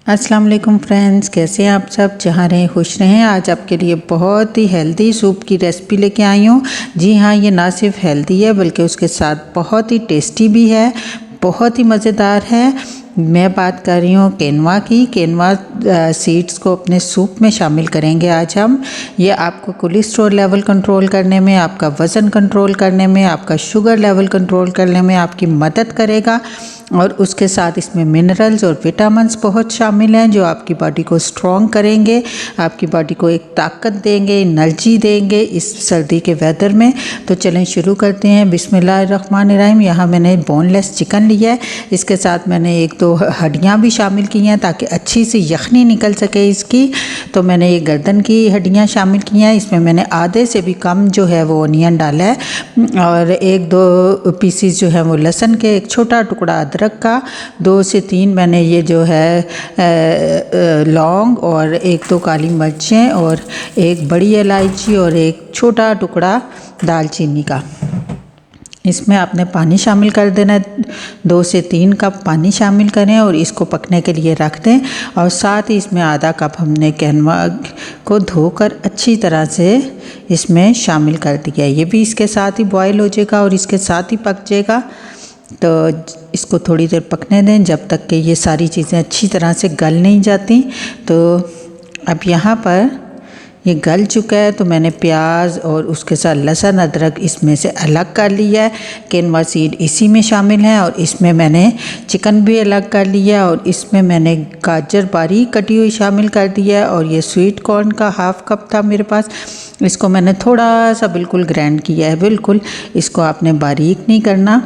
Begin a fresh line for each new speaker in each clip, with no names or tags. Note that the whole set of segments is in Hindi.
अस्सलाम वालेकुम फ्रेंड्स, कैसे हैं आप सब। जहाँ रहें खुश रहें। आज आपके लिए बहुत ही हेल्दी सूप की रेसिपी लेके आई हूँ। जी हाँ, ये ना सिर्फ हेल्दी है बल्कि उसके साथ बहुत ही टेस्टी भी है, बहुत ही मज़ेदार है। मैं बात कर रही हूँ केनवा की। केनवा सीड्स को अपने सूप में शामिल करेंगे आज हम। ये आपको कोलेस्ट्रॉल लेवल कंट्रोल करने में, आपका वज़न कंट्रोल करने में, आपका शुगर लेवल कंट्रोल करने में आपकी मदद करेगा। और उसके साथ इसमें मिनरल्स और विटामिन्स बहुत शामिल हैं जो आपकी बॉडी को स्ट्रॉन्ग करेंगे, आपकी बॉडी को एक ताकत देंगे, एनर्जी देंगे इस सर्दी के वेदर में। तो चलें शुरू करते हैं। बिस्मिल्लाहिर्रहमानिर्रहीम। यहाँ मैंने बोनलेस चिकन लिया है। इसके साथ मैंने एक दो हड्डियाँ भी शामिल की हैं ताकि अच्छी सी यखनी निकल सके इसकी। तो मैंने ये गर्दन की हड्डियाँ शामिल की हैं। इसमें मैंने आधे से भी कम जो है वो ऑनियन डाला है और एक दो पीसीस जो है वो लहसुन के, एक छोटा टुकड़ा अदरक का, 2 से 3 मैंने ये जो है लौंग और एक दो काली मिर्चें और एक बड़ी इलायची और एक छोटा टुकड़ा दालचीनी का। इसमें आपने पानी शामिल कर देना है। 2 से 3 कप पानी शामिल करें और इसको पकने के लिए रख दें। और साथ ही इसमें आधा कप हमने केनवा को धोकर अच्छी तरह से इसमें शामिल कर दिया। ये भी इसके साथ ही बॉयल हो जाएगा और इसके साथ ही पक जाएगा। तो इसको थोड़ी देर पकने दें जब तक कि ये सारी चीज़ें अच्छी तरह से गल नहीं जाती। तो अब यहाँ पर ये गल चुका है तो मैंने प्याज और उसके साथ लहसुन अदरक इसमें से अलग कर लिया है। केनवा सीड इसी में शामिल है और इसमें मैंने चिकन भी अलग कर लिया और इसमें मैंने गाजर बारीक कटी हुई शामिल कर दिया है। और ये स्वीट कॉर्न का हाफ़ कप था मेरे पास, इसको मैंने थोड़ा सा बिल्कुल ग्राइंड किया है। बिल्कुल इसको आपने बारीक नहीं करना।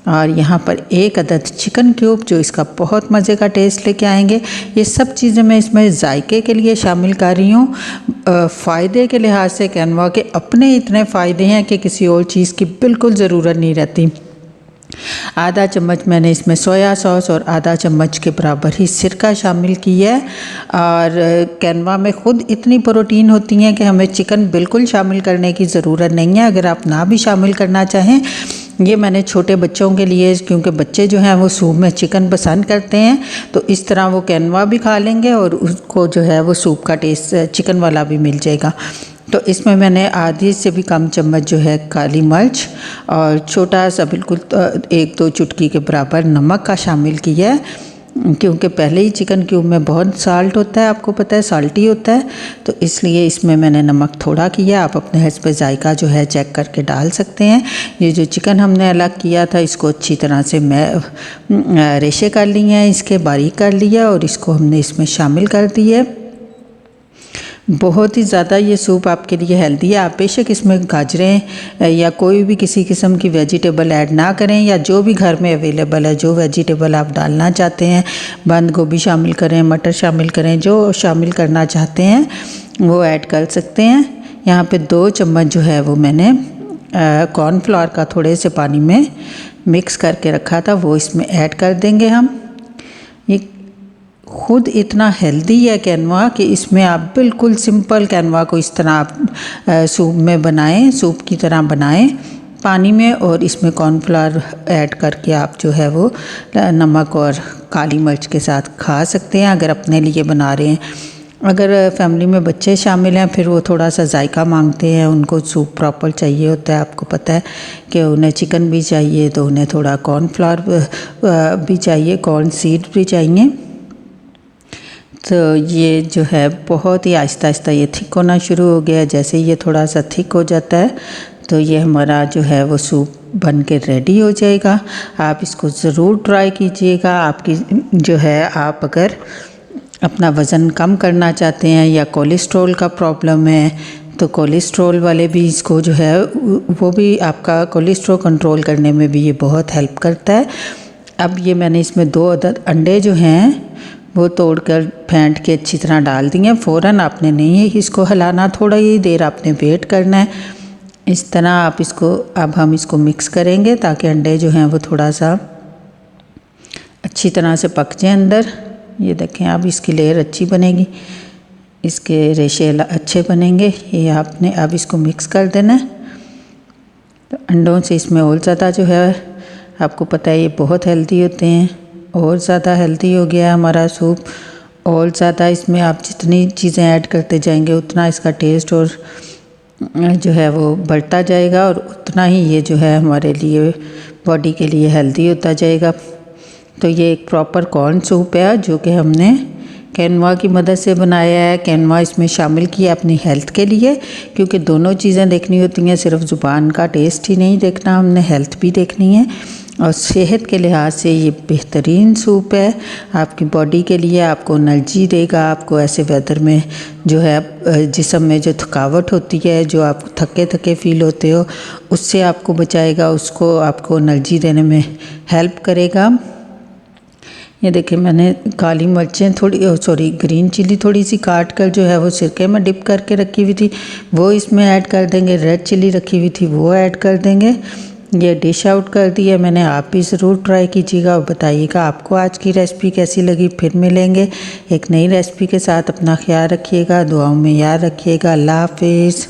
और यहाँ पर एक अदद चिकन क्यूब जो इसका बहुत मज़े का टेस्ट लेके आएंगे। ये सब चीज़ें मैं इसमें जायके के लिए शामिल कर रही हूँ। फ़ायदे के लिहाज से केनवा के अपने इतने फ़ायदे हैं कि किसी और चीज़ की बिल्कुल ज़रूरत नहीं रहती। आधा चम्मच मैंने इसमें सोया सॉस और आधा चम्मच के बराबर ही सिरका शामिल किया है। और केनवा में ख़ुद इतनी प्रोटीन होती हैं कि हमें चिकन बिल्कुल शामिल करने की ज़रूरत नहीं है। अगर आप ना भी शामिल करना चाहें, ये मैंने छोटे बच्चों के लिए, क्योंकि बच्चे जो हैं वो सूप में चिकन पसंद करते हैं, तो इस तरह वो केनवा भी खा लेंगे और उसको जो है वो सूप का टेस्ट चिकन वाला भी मिल जाएगा। तो इसमें मैंने आधी से भी कम चम्मच जो है काली मिर्च और छोटा सा बिल्कुल 1-2 चुटकी के बराबर नमक का शामिल किया है। क्योंकि पहले ही चिकन क्यूब में बहुत साल्ट होता है, आपको पता है साल्टी होता है, तो इसलिए इसमें मैंने नमक थोड़ा किया। आप अपने हस्ब जायका जो है चेक करके डाल सकते हैं। ये जो चिकन हमने अलग किया था इसको अच्छी तरह से मैं रेशे कर लिए हैं, इसके बारीक कर लिया और इसको हमने इसमें शामिल कर दिया। बहुत ही ज़्यादा ये सूप आपके लिए हेल्दी है। आप बेशक इसमें गाजरें या कोई भी किसी किस्म की वेजिटेबल ऐड ना करें, या जो भी घर में अवेलेबल है जो वेजिटेबल आप डालना चाहते हैं, बंद गोभी शामिल करें, मटर शामिल करें, जो शामिल करना चाहते हैं वो ऐड कर सकते हैं। यहाँ पे 2 चम्मच जो है वो मैंने कॉर्नफ्लोर का थोड़े से पानी में मिक्स करके रखा था, वो इसमें ऐड कर देंगे हम। ये ख़ुद इतना हेल्दी है केनवा कि इसमें आप बिल्कुल सिंपल केनवा को इस तरह आप सूप में बनाएं, सूप की तरह बनाएं पानी में, और इसमें कॉर्नफ्लोर ऐड करके आप जो है वो नमक और काली मिर्च के साथ खा सकते हैं अगर अपने लिए बना रहे हैं। अगर फैमिली में बच्चे शामिल हैं फिर वो थोड़ा सा जायका मांगते हैं, उनको सूप प्रॉपर चाहिए होता है। आपको पता है कि उन्हें चिकन भी चाहिए तो उन्हें थोड़ा कॉर्नफ्लोर भी चाहिए, कॉर्न सीड भी चाहिए। तो ये जो है बहुत ही आहिस्ता आहिस्ता ये थिक होना शुरू हो गया है। जैसे ये थोड़ा सा थिक हो जाता है तो ये हमारा जो है वो सूप बन के रेडी हो जाएगा। आप इसको ज़रूर ट्राई कीजिएगा। आपकी जो है, आप अगर अपना वज़न कम करना चाहते हैं या कोलेस्ट्रॉल का प्रॉब्लम है तो कोलेस्ट्रॉल वाले भी इसको जो है वो भी आपका कोलेस्ट्रॉल कंट्रोल करने में भी ये बहुत हेल्प करता है। अब ये मैंने इसमें 2 अदद अंडे जो हैं वो तोड़कर फेंट के अच्छी तरह डाल दिए। फ़ौरन आपने नहीं इसको हिलाना, थोड़ा ही देर आपने वेट करना है। इस तरह आप इसको, अब हम इसको मिक्स करेंगे ताकि अंडे जो हैं वो थोड़ा सा अच्छी तरह से पक जाएं अंदर। ये देखें, अब इसकी लेयर अच्छी बनेगी, इसके रेशे अच्छे बनेंगे। ये आपने अब इसको मिक्स कर देना है। तो अंडों से इसमें और ज़्यादा जो है, आपको पता है ये बहुत हेल्दी होते हैं, और ज़्यादा हेल्दी हो गया हमारा सूप। और ज़्यादा इसमें आप जितनी चीज़ें ऐड करते जाएंगे उतना इसका टेस्ट और जो है वो बढ़ता जाएगा और उतना ही ये जो है हमारे लिए बॉडी के लिए हेल्दी होता जाएगा। तो ये एक प्रॉपर कॉर्न सूप है जो कि हमने कैनवा की मदद से बनाया है। कैनवा इसमें शामिल किया अपनी हेल्थ के लिए, क्योंकि दोनों चीज़ें देखनी होती हैं, सिर्फ ज़ुबान का टेस्ट ही नहीं देखना, हमने हेल्थ भी देखनी है। और सेहत के लिहाज से ये बेहतरीन सूप है आपकी बॉडी के लिए, आपको एनर्जी देगा। आपको ऐसे वेदर में जो है जिस्म में जो थकावट होती है, जो आप थके थके फील होते हो, उससे आपको बचाएगा, उसको आपको एनर्जी देने में हेल्प करेगा। ये देखिए मैंने काली मिर्चें ग्रीन चिली थोड़ी सी काट कर जो है वो सिरके में डिप करके रखी हुई थी, वो इसमें ऐड कर देंगे। रेड चिली रखी हुई थी वो ऐड कर देंगे। ये डिश आउट कर दी है मैंने, आप भी ज़रूर ट्राई कीजिएगा और बताइएगा आपको आज की रेसिपी कैसी लगी। फिर मिलेंगे एक नई रेसिपी के साथ, अपना ख्याल रखिएगा, दुआओं में याद रखिएगा। अल्लाह हाफिज़।